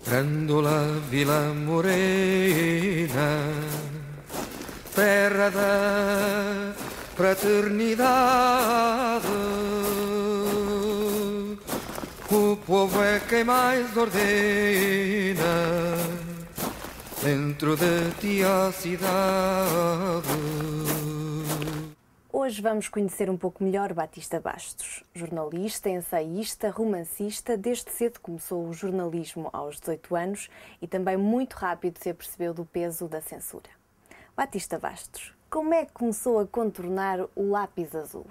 Grândola Vila Morena, terra da fraternidade, o povo é quem mais ordena, dentro de ti a cidade. Hoje vamos conhecer um pouco melhor Batista Bastos. Jornalista, ensaísta, romancista, desde cedo começou o jornalismo aos 18 anos e também muito rápido se apercebeu do peso da censura. Batista Bastos, como é que começou a contornar o lápis azul?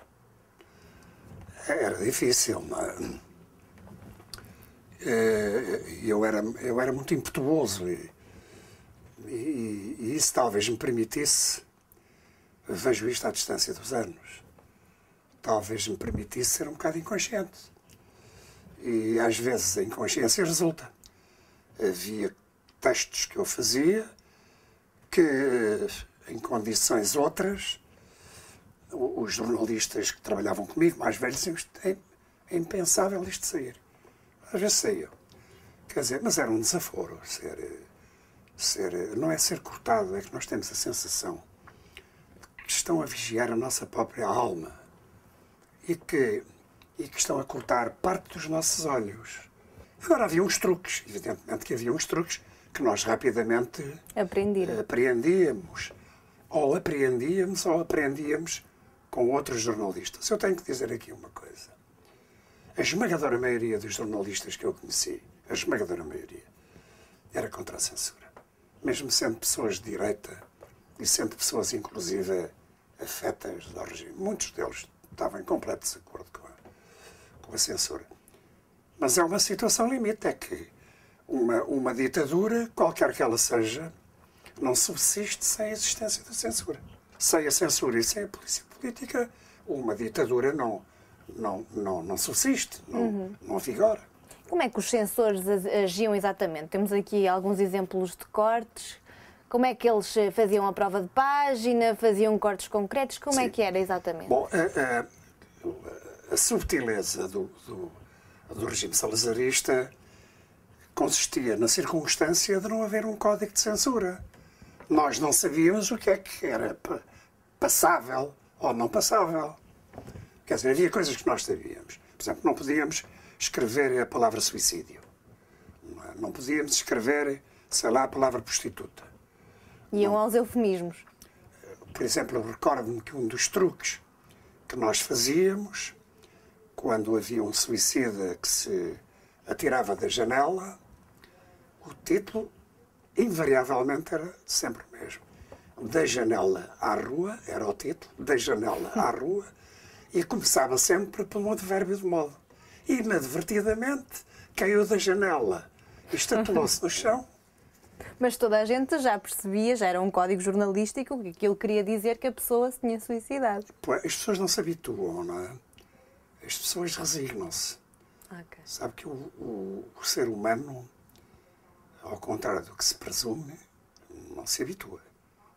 Era difícil, mas eu era muito impetuoso e isso talvez me permitisse, vejo isto à distância dos anos, talvez me permitisse ser um bocado inconsciente. E às vezes a inconsciência resulta. Havia textos que eu fazia que, em condições outras, os jornalistas que trabalhavam comigo, mais velhos, diziam: é impensável isto sair. Às vezes saiu. Quer dizer, mas era um desaforo. Não é ser cortado, é que nós temos a sensação que estão a vigiar a nossa própria alma e que estão a cortar parte dos nossos olhos. Agora havia uns truques, evidentemente que havia uns truques que nós rapidamente apreendíamos ou aprendíamos com outros jornalistas. Eu tenho que dizer aqui uma coisa. A esmagadora maioria dos jornalistas que eu conheci, a esmagadora maioria, era contra a censura. Mesmo sendo pessoas de direita e sendo pessoas, inclusive, afetas ao regime. Muitos deles estavam em completo desacordo com a censura. Mas é uma situação limite, é que uma ditadura, qualquer que ela seja, não subsiste sem a existência da censura. Sem a censura e sem a polícia política, uma ditadura não subsiste, não vigora. Como é que os censores agiam exatamente? Temos aqui alguns exemplos de cortes. Como é que eles faziam a prova de página, faziam cortes concretos? Como é que era exatamente? Bom, a subtileza do regime salazarista consistia na circunstância de não haver um código de censura. Nós não sabíamos o que era passável ou não passável. Quer dizer, havia coisas que nós sabíamos. Por exemplo, não podíamos escrever a palavra suicídio. Não podíamos escrever, sei lá, a palavra prostituta. Iam aos eufemismos. Por exemplo, eu recordo-me que um dos truques que nós fazíamos, quando havia um suicida que se atirava da janela, o título, invariavelmente, era sempre o mesmo. Da janela à rua, era o título, da janela à rua, e começava sempre pelo advérbio de modo. E, inadvertidamente, caiu da janela e estatelou-se no chão. Mas toda a gente já percebia, já era um código jornalístico, que aquilo queria dizer que a pessoa se tinha suicidado. As pessoas não se habituam, não é? As pessoas resignam-se. Okay. Sabe que o ser humano, ao contrário do que se presume, não se habitua.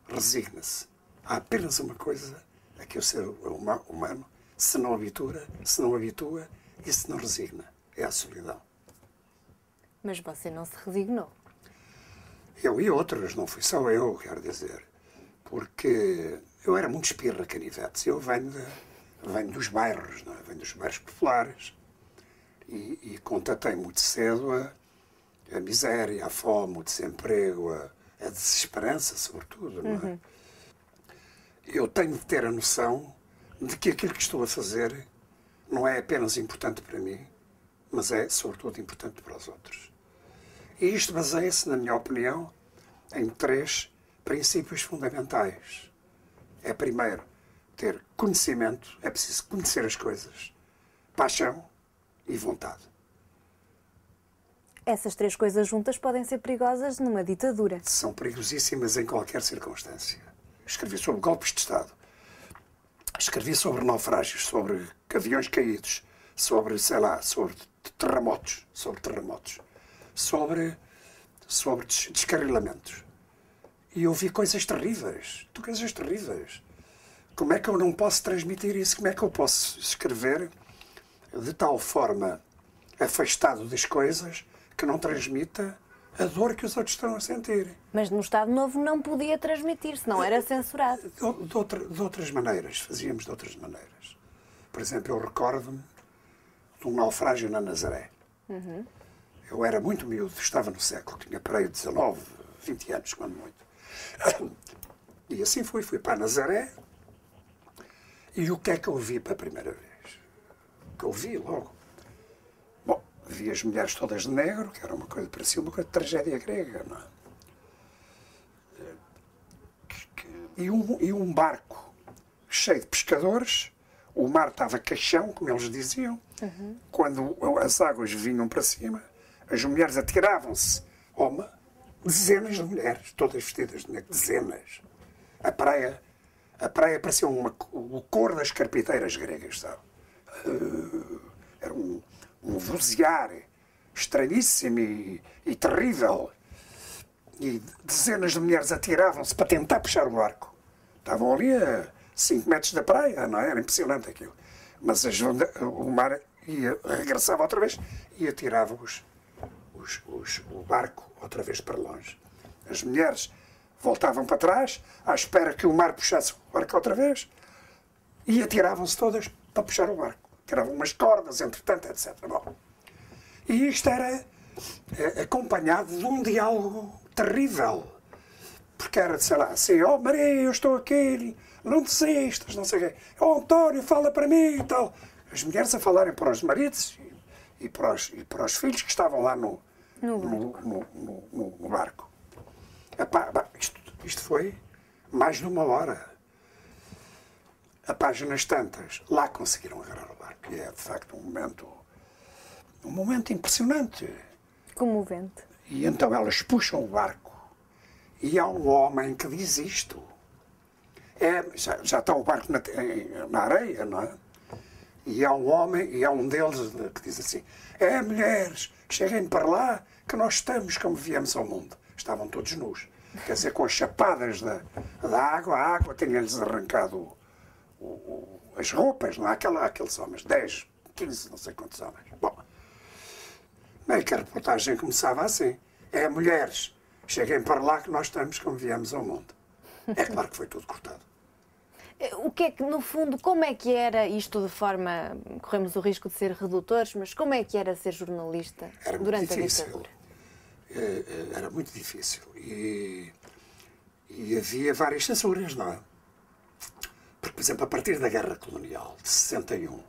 Resigna-se. Há apenas uma coisa a que o ser humano se não habitua e se não resigna. É a solidão. Mas você não se resignou. Eu e outros, não fui só eu, quero dizer. Porque eu era muito espirra, canivetes. Eu venho dos bairros, não é? Venho dos bairros populares. E contatei muito cedo a miséria, a fome, o desemprego, a desesperança, sobretudo, não é? Eu tenho de ter a noção de que aquilo que estou a fazer não é apenas importante para mim, mas é, sobretudo, importante para os outros. E isto baseia-se, na minha opinião, em 3 princípios fundamentais. É, primeiro, ter conhecimento, é preciso conhecer as coisas, paixão e vontade. Essas 3 coisas juntas podem ser perigosas numa ditadura. São perigosíssimas em qualquer circunstância. Escrevi sobre golpes de Estado, escrevi sobre naufrágios, sobre aviões caídos, sobre, sei lá, sobre terremotos, sobre descarrilamentos. E eu vi coisas terríveis. Como é que eu não posso transmitir isso? Como é que eu posso escrever de tal forma afastado das coisas que não transmita a dor que os outros estão a sentir. Mas no Estado Novo não podia transmitir, senão era censurado. De outras maneiras, fazíamos de outras maneiras. Por exemplo, eu recordo-me de um naufrágio na Nazaré. Eu era muito miúdo, estava no século, tinha para aí 19, 20 anos, quando muito. E assim fui para a Nazaré. E o que é que eu vi pela primeira vez? O que eu vi logo? Bom, vi as mulheres todas de negro, que era uma coisa, parecia uma coisa de tragédia grega, não é? E um barco cheio de pescadores, o mar estava caixão, como eles diziam. Quando as águas vinham para cima, as mulheres atiravam-se ao mar, dezenas de mulheres, todas vestidas de negro, dezenas. A praia parecia o cor das carpinteiras gregas, sabe? Era um vozear estranhíssimo e terrível. E dezenas de mulheres atiravam-se para tentar puxar o barco. Estavam ali a 5 metros da praia, não é? Era impressionante aquilo. Mas o mar regressava outra vez e atirava o barco outra vez para longe. As mulheres voltavam para trás, à espera que o mar puxasse o barco outra vez, e atiravam-se todas para puxar o barco. Tiravam umas cordas, entretanto, etc. Bom, e isto era acompanhado de um diálogo terrível. Porque era, sei lá, assim, oh Maria, eu estou aqui, não desistas, não sei o quê. Oh António, fala para mim e tal. As mulheres a falarem para os maridos e para os filhos que estavam lá no barco. Epá, isto foi mais de uma hora. A páginas tantas, lá conseguiram agarrar o barco. E é, de facto, um momento impressionante. Comovente. E então elas puxam o barco e há um homem que diz isto. Já está o barco na areia, não é? E há um homem, e há um deles que diz assim: mulheres, cheguem para lá que nós estamos como viemos ao mundo. Estavam todos nus. Quer dizer, com as chapadas da água, a água tinha-lhes arrancado as roupas, não é? Aqueles homens, 10, 15, não sei quantos homens. Bom, meio que a reportagem começava assim: mulheres, cheguem para lá que nós estamos como viemos ao mundo. É claro que foi tudo cortado. O que é que, no fundo, como é que era isto de forma... Corremos o risco de ser redutores, mas como é que era ser jornalista durante a ditadura? Era muito difícil. E havia várias censuras, não é? Porque, por exemplo, a partir da Guerra Colonial de 61,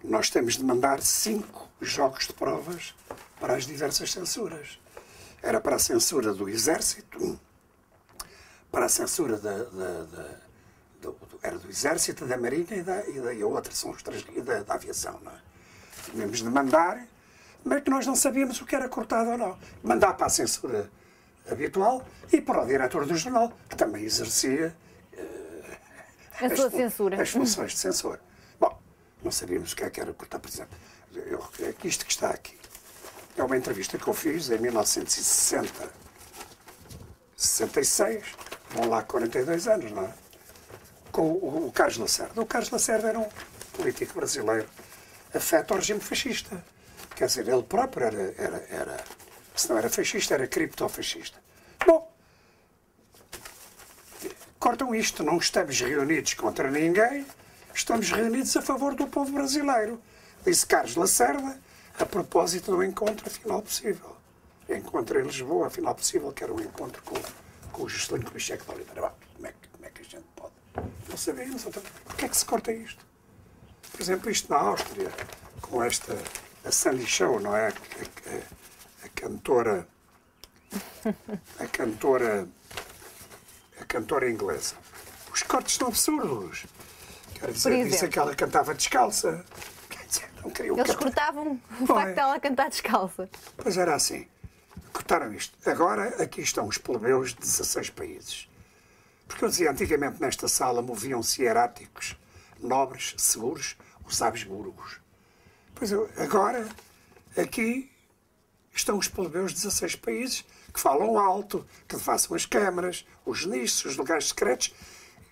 nós temos de mandar 5 jogos de provas para as diversas censuras. Era para a censura do Exército, para a censura era do Exército, da Marinha e a outra são os três, da Aviação, não é? Tínhamos de mandar, mas que nós não sabíamos o que era cortado ou não. Mandar para a censura habitual e para o diretor do jornal, que também exercia a sua censura. As funções de censura. Bom, não sabíamos o que era cortar, por exemplo. Isto que está aqui é uma entrevista que eu fiz em 1960, 66, vão lá 42 anos, não é? Com o Carlos Lacerda. O Carlos Lacerda era um político brasileiro afeto ao regime fascista. Quer dizer, ele próprio era se não era fascista, era criptofascista. Bom, cortam isto, não estamos reunidos contra ninguém, estamos reunidos a favor do povo brasileiro. Disse Carlos Lacerda, a propósito do encontro afinal possível. Encontro em Lisboa, afinal possível, que era um encontro com o Juscelino Kubitschek de Oliveira. Como é que a gente pode? Não sabemos. Porquê é que se corta isto? Por exemplo, isto na Áustria, com a Sandy Shaw, não é? A cantora inglesa. Os cortes são absurdos. Quer dizer, disse que ela cantava descalça. Quer dizer, não queriam Eles cortavam o facto de ela cantar descalça. Pois era assim. Cortaram isto. Agora, aqui estão os plebeus de 16 países. Porque eu dizia, antigamente nesta sala moviam-se hieráticos, nobres, seguros, os Habsburgos. Pois agora, aqui estão os plebeus de 16 países que falam alto, que façam as câmaras, os nichos, os lugares secretos,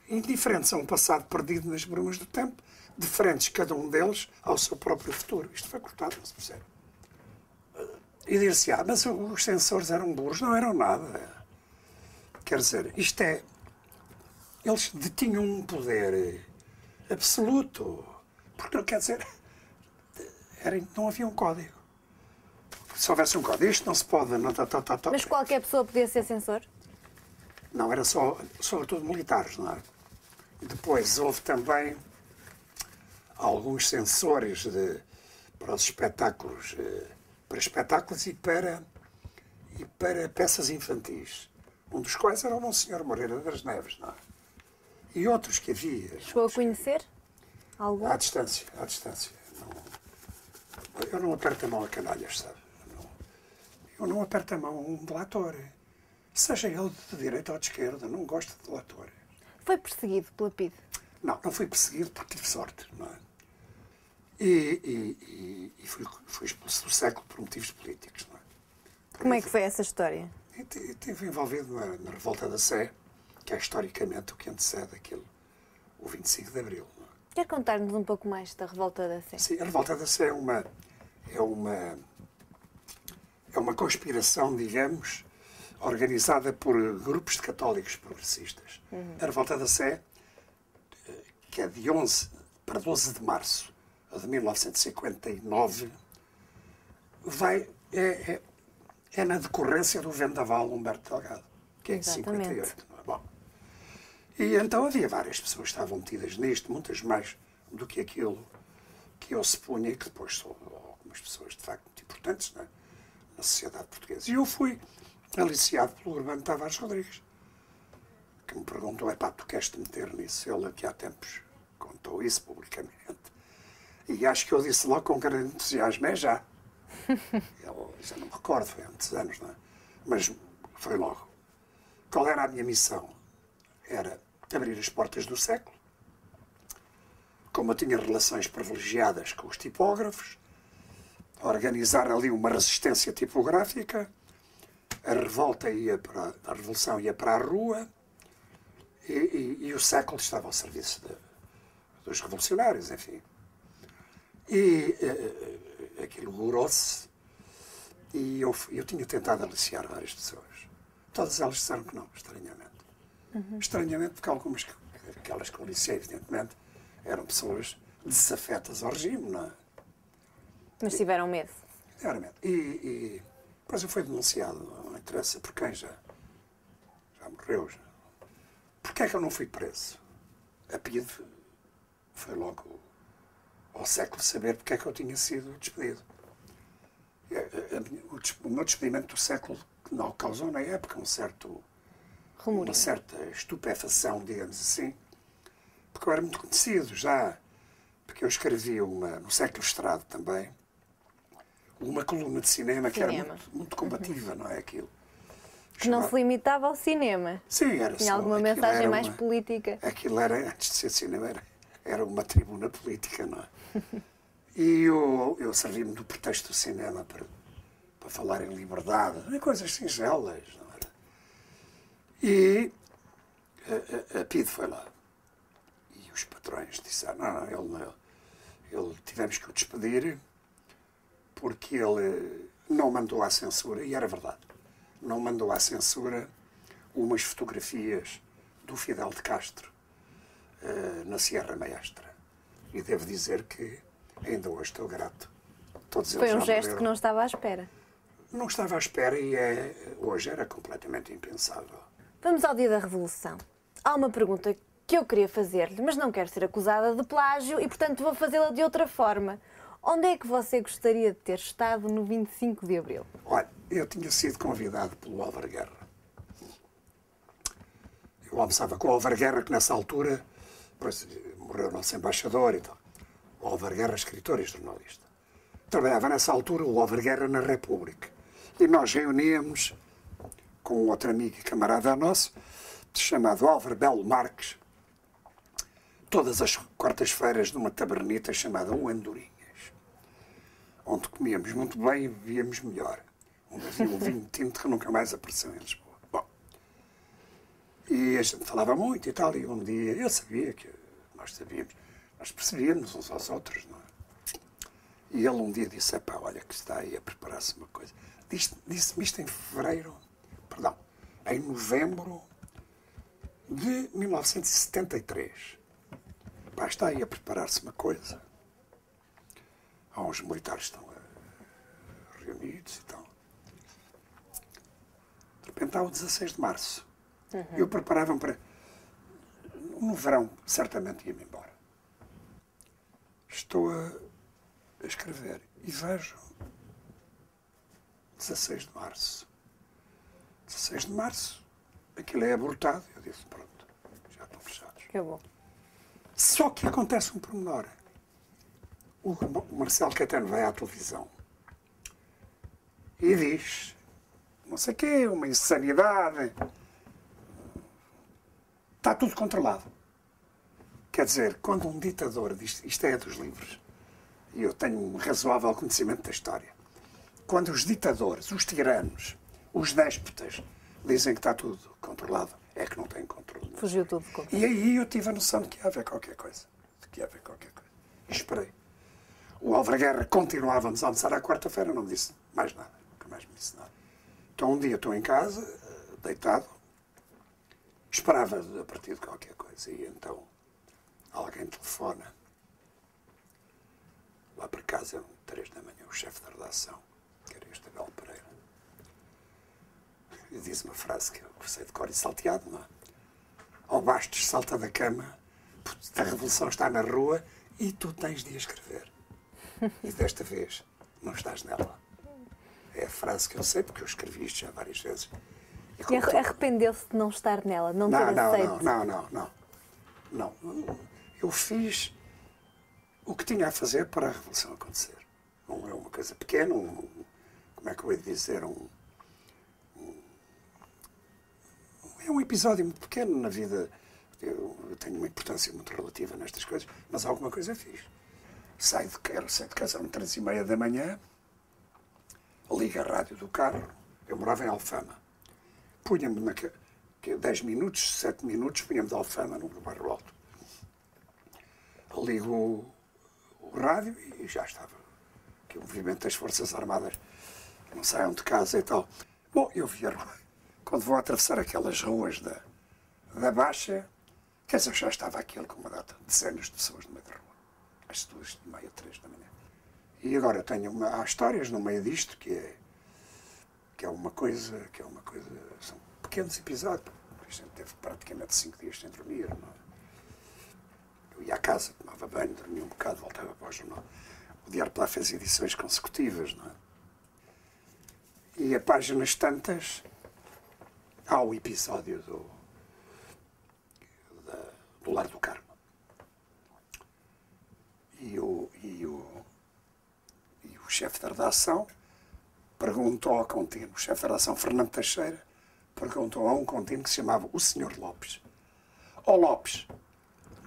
indiferentes a um passado perdido nas brumas do tempo, diferentes cada um deles ao seu próprio futuro. Isto foi cortado, não se percebe. E dir-se, mas os censores eram burros. Não eram nada. Quer dizer, isto é... Eles detinham um poder absoluto. Porque, quer dizer, não havia um código. Se houvesse um código, isto não se pode... Não, Mas qualquer pessoa podia ser censor? Não, era só, sobretudo militares, não é? Depois houve também alguns censores para os espetáculos, para espetáculos e para peças infantis. Um dos quais era o Monsenhor Moreira das Neves, não é? E outros que havia. Chegou a conhecer algum? À distância, à distância. Eu não aperto a mão a canalhas, sabe? Eu não aperto a mão a um delator. Seja ele de direita ou de esquerda, não gosto de delator. Foi perseguido pela PIDE? Não, não fui perseguido porque tive sorte, não é? E fui expulso do século por motivos políticos, não é? Como é que foi essa história? Estive envolvido na Revolta da Sé, que é historicamente o que antecede aquilo, o 25 de Abril. Não é? Quer contar-nos um pouco mais da Revolta da Sé? Sim, a Revolta da Sé é uma conspiração, digamos, organizada por grupos de católicos progressistas. A Revolta da Sé, que é de 11 para 12 de março de 1959, é na decorrência do vendaval Humberto Delgado, que é em 58. Não é? Bom, e então havia várias pessoas que estavam metidas nisto, muitas mais do que aquilo que eu supunha, e que depois são algumas pessoas de facto muito importantes, não é? Na sociedade portuguesa. E eu fui aliciado pelo Urbano Tavares Rodrigues, que me perguntou, tu queres te meter nisso? Ele aqui há tempos contou isso publicamente. E acho que eu disse logo com grande entusiasmo, já. Eu já não me recordo, foi há muitos anos, não é? Mas foi logo. Qual era a minha missão? Era abrir as portas do século. Como eu tinha relações privilegiadas com os tipógrafos, organizar ali uma resistência tipográfica, a revolução ia para a rua e o século estava ao serviço dos revolucionários, enfim. E aquilo gorou-se e eu tinha tentado aliciar várias pessoas. Todas elas disseram que não, estranhamente. Estranhamente, porque aquelas que eu aliciei, evidentemente, eram pessoas desafetas ao regime, não é? Mas tiveram medo? Tiveram medo. E depois eu fui denunciado, não interessa por quem, já morreu. Já. Porquê é que eu não fui preso? A PIDE foi logo ao século saber porque é que eu tinha sido despedido. O meu despedimento do século não causou na época uma certa estupefação, digamos assim, porque eu era muito conhecido já, porque eu escrevi no século Estrado também, uma coluna de cinema que era muito combativa, não é aquilo? Que não se limitava ao cinema. Sim, era Tinha alguma mensagem mais política. Aquilo era, antes de ser cinema, era uma tribuna política, não é? E eu servi-me do pretexto do cinema para falar em liberdade, coisas singelas, não era? E a PIDE foi lá. E os patrões disseram, ele tivemos que o despedir porque ele não mandou à censura, e era verdade, não mandou à censura umas fotografias do Fidel de Castro na Sierra Maestra. E devo dizer que ainda hoje estou grato. Todos eles foi um gesto que não estava à espera. Não estava à espera e hoje era completamente impensável. Vamos ao dia da Revolução. Há uma pergunta que eu queria fazer-lhe, mas não quero ser acusada de plágio e, portanto, vou fazê-la de outra forma. Onde é que você gostaria de ter estado no 25 de Abril? Olha, eu tinha sido convidado pelo Álvaro Guerra. Eu almoçava com o Álvaro Guerra, que nessa altura, depois morreu o nosso embaixador e tal. O Álvaro Guerra, escritor e jornalista. Trabalhava nessa altura o Álvaro Guerra na República. E nós reuníamos com um outro amigo e camarada nosso, chamado Álvaro Belo Marques, todas as quartas-feiras numa tabernita chamada O Andorinhas, onde comíamos muito bem e bebíamos melhor. Onde havia um vinho tinto que nunca mais apareceu em Lisboa. Bom, e a gente falava muito e tal, e um dia eu sabia que nós percebíamos uns aos outros, não é? E ele um dia disse, olha que está aí a preparar-se uma coisa. Disse-me isto em fevereiro, perdão, em novembro de 1973. Pá, está aí a preparar-se uma coisa. Há uns militares que estão reunidos e tal. De repente há o 16 de março. Eu preparava-me para... No verão, certamente ia-me embora. Estou a escrever e vejo 16 de março. 16 de março, aquilo é abortado. Eu disse, pronto, já estão fechados. Acabou. Só que acontece um pormenor. O Marcelo Caetano vai à televisão e diz, não sei o quê, uma insanidade. Está tudo controlado. Quer dizer, quando um ditador diz, isto é dos livros, e eu tenho um razoável conhecimento da história, quando os ditadores, os tiranos, os déspotas dizem que está tudo controlado, é que não têm controle. Fugiu tudo de controle. E aí eu tive a noção de que ia haver qualquer coisa. E esperei. O Álvaro Guerra continuávamos a almoçar à quarta-feira, não me disse mais nada. Nunca mais me disse nada. Então um dia estou em casa, deitado, esperava a partir de qualquer coisa. E então alguém telefona. Lá para casa, 3 da manhã, o chefe da redação, que era este Abel Pereira, e diz uma frase que eu sei de cor e salteado, não é? Ao Bastos, salta da cama, a revolução está na rua e tu tens de a escrever. E desta vez não estás nela. É a frase que eu sei, porque eu escrevi isto já várias vezes. E arrependeu-se de não estar nela, não ter aceito? Não. Eu fiz o que tinha a fazer para a revolução acontecer. Não é uma coisa pequena, como é que eu ia dizer, é um episódio muito pequeno na vida. Eu tenho uma importância muito relativa nestas coisas, mas alguma coisa fiz. Saio de casa às 3h30 da manhã, ligo a rádio do carro, eu morava em Alfama. Punha-me 10 minutos, 7 minutos, punha-me de Alfama, no bairro Alto. Ligo o rádio e já estava. Que o movimento das Forças Armadas não saiam de casa e tal. Bom, eu vi a rua. Quando vou atravessar aquelas ruas da Baixa, quer dizer, já estava aquilo com uma data de dezenas de pessoas no meio da rua. Às 2h30, 3 da manhã. E agora há histórias no meio disto que é uma coisa, são pequenos episódios. A gente teve praticamente 5 dias sem dormir, não é? Eu ia à casa, tomava banho, dormia um bocado, voltava para o jornal. O Diário Plá fez edições consecutivas, não é? E a páginas tantas, há o episódio do Lar do Carmo. E o chefe da redação perguntou ao contínuo, o chefe da redação, Fernando Teixeira, perguntou a um contínuo que se chamava o Sr. Lopes. Ó Lopes,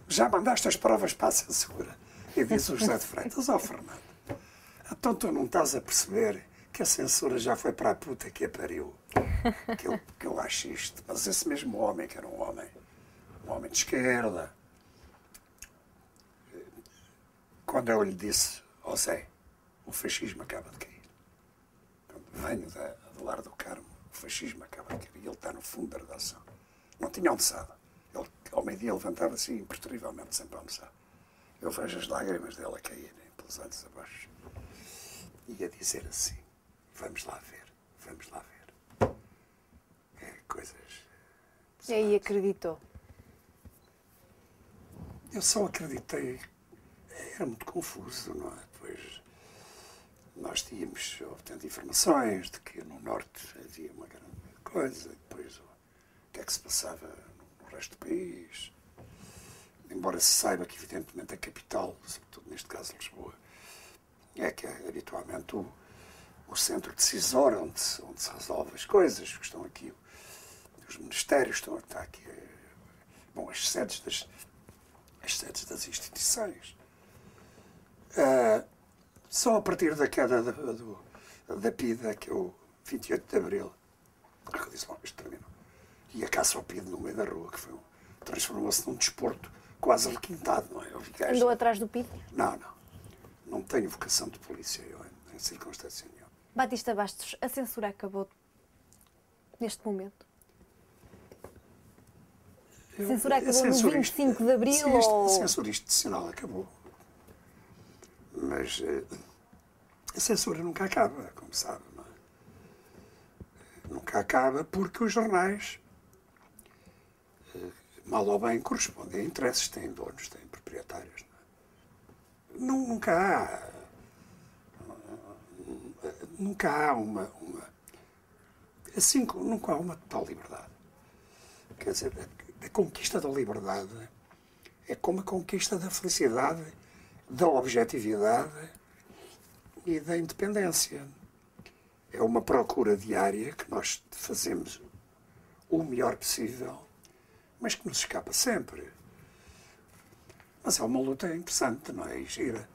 já mandaste as provas para a censura? E disse o José de Freitas, Fernando, então tu não estás a perceber que a censura já foi para a puta que a pariu? Que eu acho isto. Mas esse mesmo homem, que era um homem de esquerda, quando eu lhe disse, Zé, o fascismo acaba de cair. Quando venho do Lar do Carmo, o fascismo acaba de cair. E ele está no fundo da redação. Não tinha almoçado. Ele, ao meio-dia, levantava-se imperturbavelmente, sempre a almoçar. Eu vejo as lágrimas dele a caírem pelos olhos abaixo. E a dizer assim, vamos lá ver. É coisas... E aí acreditou? Eu só acreditei. Era muito confuso, não é? Depois nós tínhamos obtendo informações de que no Norte havia uma grande coisa, depois o que é que se passava no resto do país. Embora se saiba que, evidentemente, a capital, sobretudo neste caso Lisboa, é que é habitualmente o centro decisório onde se resolve as coisas, que estão aqui, os ministérios, está aqui, bom, as sedes das instituições. Só a partir da queda da PIDE, que é o 28 de Abril, eu disse, bom, isto terminou. E a caça ao PIDE no meio da rua, que transformou-se num desporto quase requintado, não é? Andou atrás do PIDE? Não tenho vocação de polícia, eu, em circunstância nenhuma. Batista Bastos, a censura acabou neste momento? A censura acabou no 25 de Abril? Sim, a censura institucional acabou. Mas a censura nunca acaba, como sabe. Não é? Nunca acaba porque os jornais, mal ou bem, correspondem a interesses, têm donos, têm proprietários. Não é? Nunca há uma assim, nunca há uma total liberdade. Quer dizer, a conquista da liberdade é como a conquista da felicidade, da objetividade e da independência. É uma procura diária que nós fazemos o melhor possível, mas que nos escapa sempre. Mas é uma luta interessante, não é? E gira.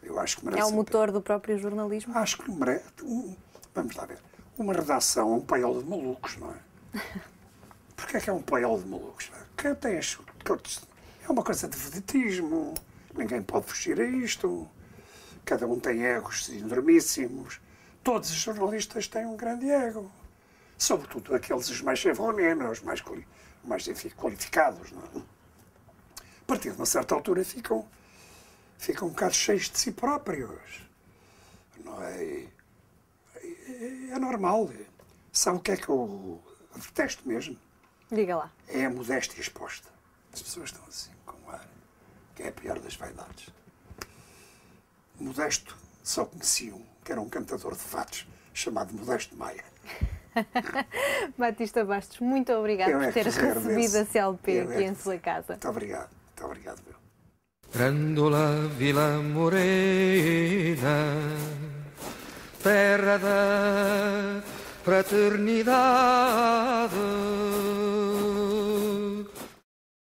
Eu acho que merece. É o motor do próprio jornalismo? Acho que merece. Vamos lá ver. Uma redação é um paiol de malucos, não é? Porquê é que é um paiol de malucos? Quem tem é uma coisa de vedetismo. Ninguém pode fugir a isto. Cada um tem egos enormíssimos. Todos os jornalistas têm um grande ego. Sobretudo aqueles os mais chevronenos, os mais qualificados. Não é? A partir de uma certa altura ficam um bocado cheios de si próprios. Não é? É normal. Sabe o que é que eu detesto mesmo? Diga lá. É a modéstia exposta. As pessoas estão assim, com um ar, que é a pior das vaidades. Modesto só conheci um, que era um cantador de fados, chamado Modesto Maia. Batista Bastos, muito obrigado por ter recebido a CLP aqui em sua casa. Muito obrigado, meu. Grândola Vila Morena, terra da fraternidade.